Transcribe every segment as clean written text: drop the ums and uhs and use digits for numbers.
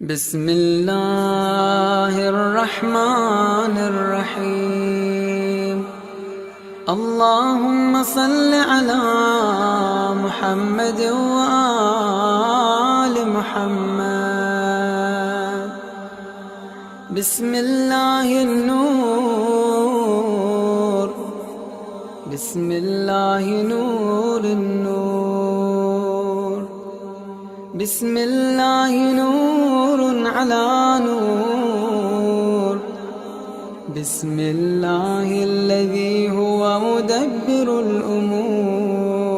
بسم الله الرحمن الرحيم. اللهم صل على محمد وآل محمد. بسم الله النور، بسم الله نور النور، بسم الله نور على نور، بسم الله الذي هو مدبر الأمور،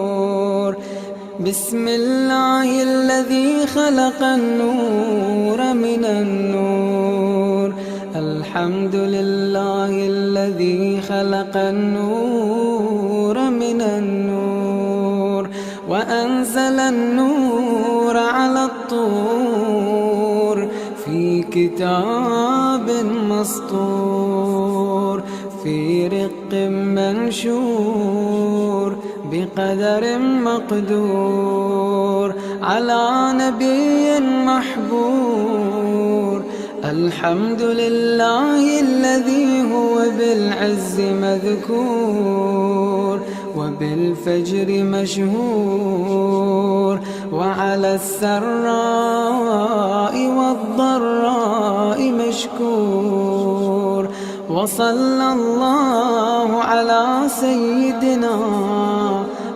بسم الله الذي خلق النور من النور. الحمد لله الذي خلق النور من النور وأنزل النور على الطور في كتاب مسطور في رق منشور بقدر مقدور على نبي محبور. الحمد لله الذي هو بالعز مذكور وبالفجر مشهور وعلى السراء والضراء مشكور. وصلى الله على سيدنا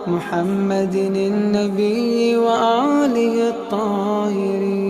محمد النبي وآله الطاهرين.